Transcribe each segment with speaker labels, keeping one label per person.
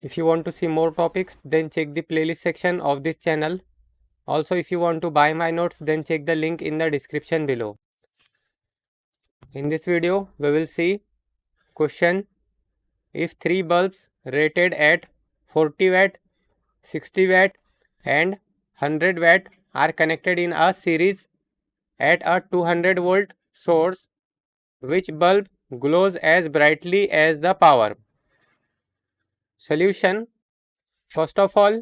Speaker 1: If you want to see more topics, then check the playlist section of this channel. Also, if you want to buy my notes, then check the link in the description below. In this video, we will see question: if three bulbs rated at 40 watt, 60 watt and 100 watt are connected in a series at a 200 volt source, which bulb glows as brightly as the power? Solution: first of all,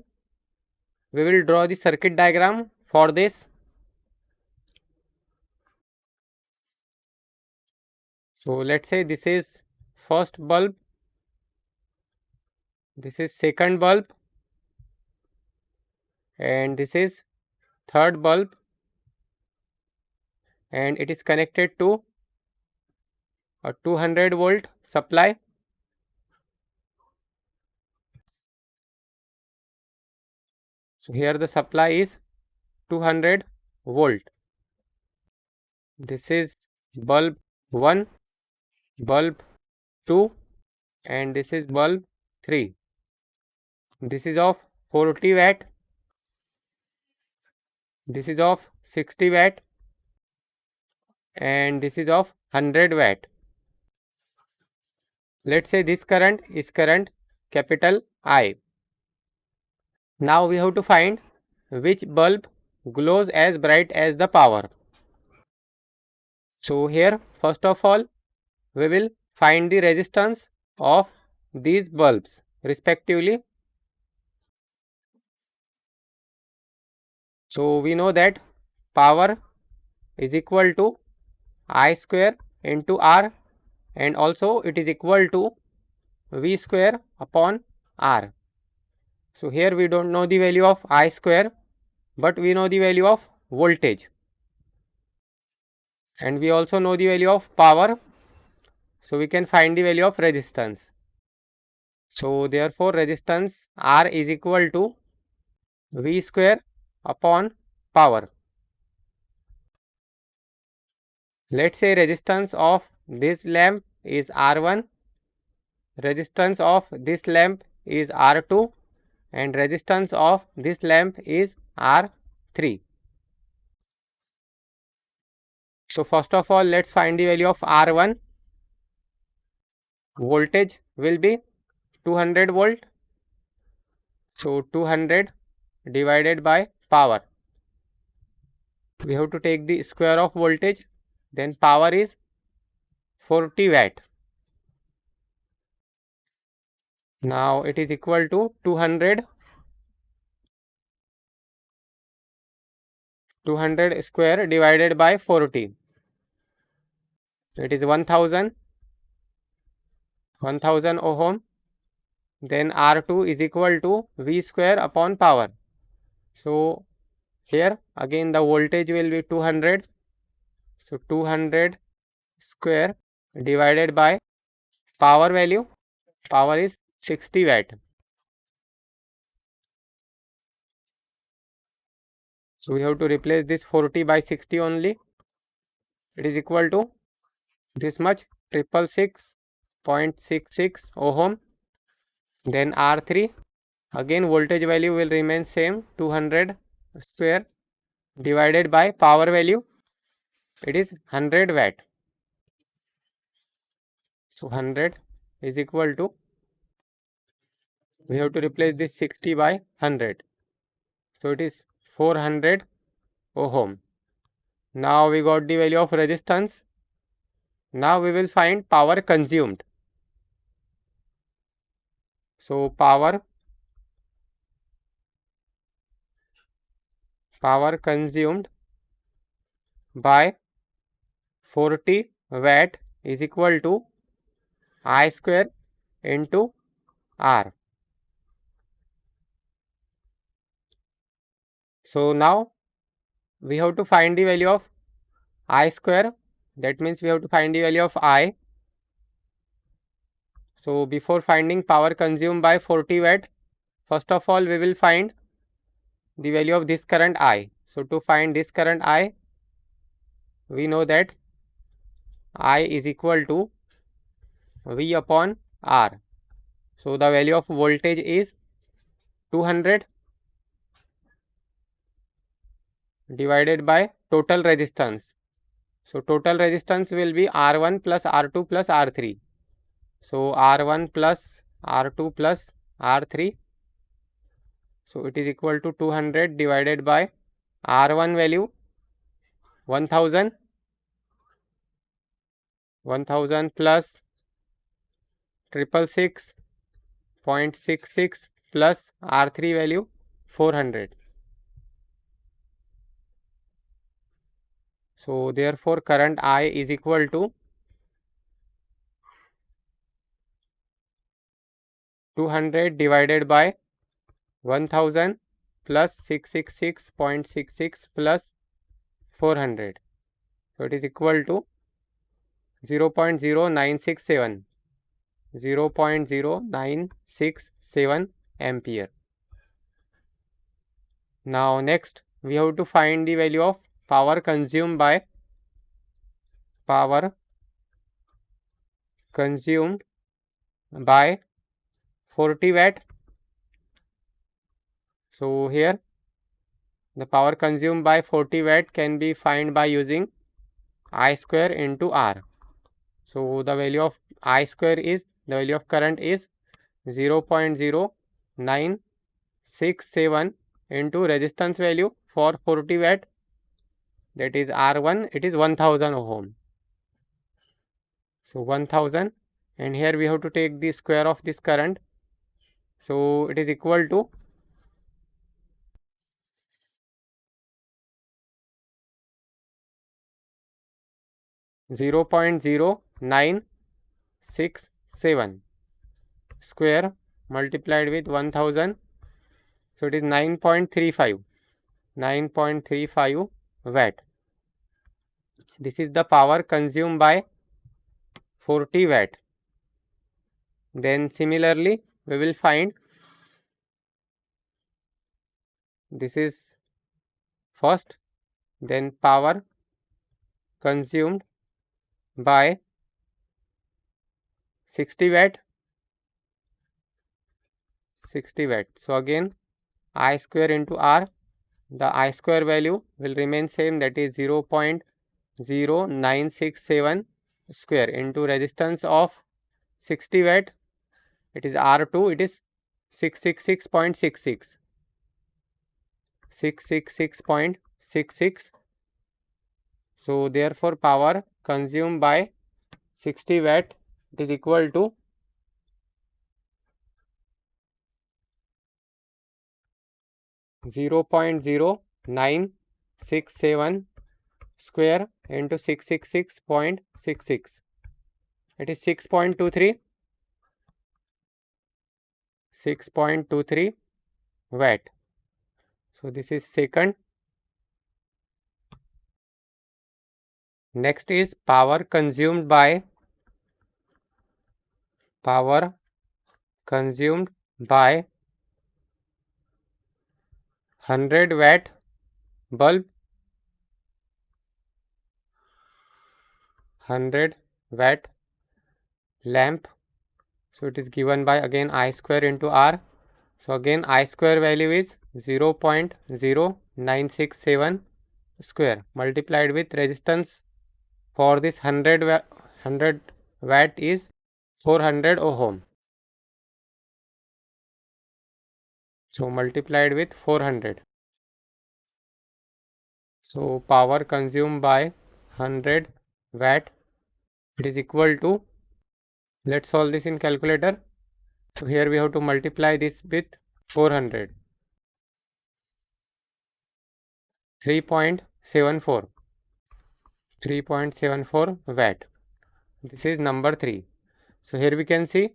Speaker 1: we will draw the circuit diagram for this. So let's say this is first bulb, this is second bulb, and this is third bulb, and it is connected to a 200 volt supply. So here the supply is 200 volt. This is bulb 1, bulb 2, and this is bulb 3. This is of 40 watt, this is of 60 watt, and this is of 100 watt. Let's say this current is current capital I. Now we have to find which bulb glows as bright as the power. So here first of all we will find the resistance of these bulbs respectively. So we know that power is equal to I square into R, and also it is equal to V square upon R. So here we don't know the value of I square, but we know the value of voltage, and we also know the value of power, so we can find the value of resistance. So therefore resistance R is equal to V square upon power. Let's say resistance of this lamp is R1, resistance of this lamp is R2, and resistance of this lamp is R3. So first of all let's find the value of R1. Voltage will be 200 volt. So 200 divided by power. We have to take the square of voltage, then power is 40 watt. Now it is equal to 200 square divided by 40. It is 1000 ohm. Then R2 is equal to V square upon power. So here again the voltage will be 200. So 200 square divided by power value. Power is 60 watt. So we have to replace this 40 by 60 only. It is equal to this much, 666.66 ohm. Then R3, again voltage value will remain same, 200 square divided by power value. It is 100 watt. So 100 is equal to, we have to replace this 60 by 100. So it is 400 ohm. Now we got the value of resistance. Now we will find power consumed. So power consumed by 40 watt is equal to I square into R. So now we have to find the value of I square. That means we have to find the value of I. So before finding power consumed by 40 watt, first of all we will find the value of this current I. So to find this current I, we know that I is equal to V upon R. So the value of voltage is 200 divided by total resistance. So total resistance will be R1 plus R2 plus R3. So R1 plus R2 plus R3. So it is equal to 200 divided by R1 value 1000 plus 666.66 plus R3 value 400. So therefore current I is equal to 200 divided by 1000 plus 666.66 plus 400. So it is equal to 0.0967 ampere. Now next we have to find the value of power consumed by 40 watt. So here the power consumed by 40 watt can be found by using I square into R. So the value of I square is, the value of current is 0.0967 into resistance value for 40 watt, that is R1, it is 1000 ohm. So 1000, and here we have to take the square of this current. So it is equal to 0.0967 square multiplied with 1000. So it is 9.35 watt. This is the power consumed by 40 watt. Then similarly we will find, this is first, then power consumed by 60 watt. So again I square into R, the I square value will remain same, that is 0.0967 square into resistance of 60 watt, it is R2, it is 666.66. So therefore power consumed by 60 watt, it is equal to 0.0967 square into 666.66. It is 6.23 watt. So this is second. Next is power consumed by 100 watt bulb, 100 watt lamp. So it is given by again I square into R. So again I square value is 0.0967 square multiplied with resistance for this 100 watt is 400 ohm. So multiplied with 400. So power consumed by 100 watt, it is equal to, let's solve this in calculator. So here we have to multiply this with 400. 3.74 watt. This is number 3. So here we can see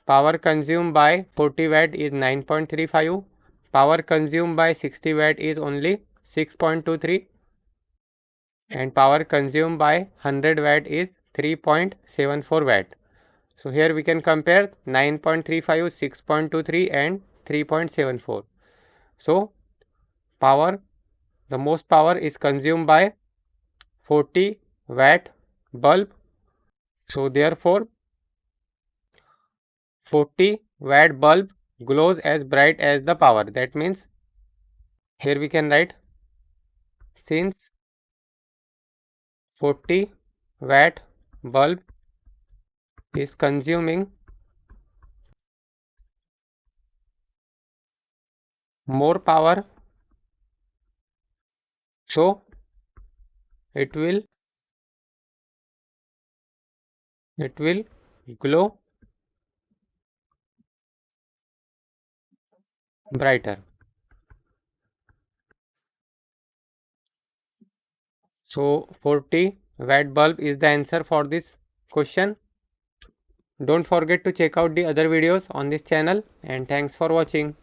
Speaker 1: power consumed by 40 watt is 9.35. Power consumed by 60 watt is only 6.23. And power consumed by 100 watt is 3.74 watt. So here we can compare 9.35, 6.23 and 3.74. So power, the most power is consumed by 40 watt bulb. So therefore 40 watt bulb glows as bright as the power. That means here we can write, since 40 watt bulb is consuming more power, so it will glow brighter. So 40 watt bulb is the answer for this question. Don't forget to check out the other videos on this channel, and thanks for watching.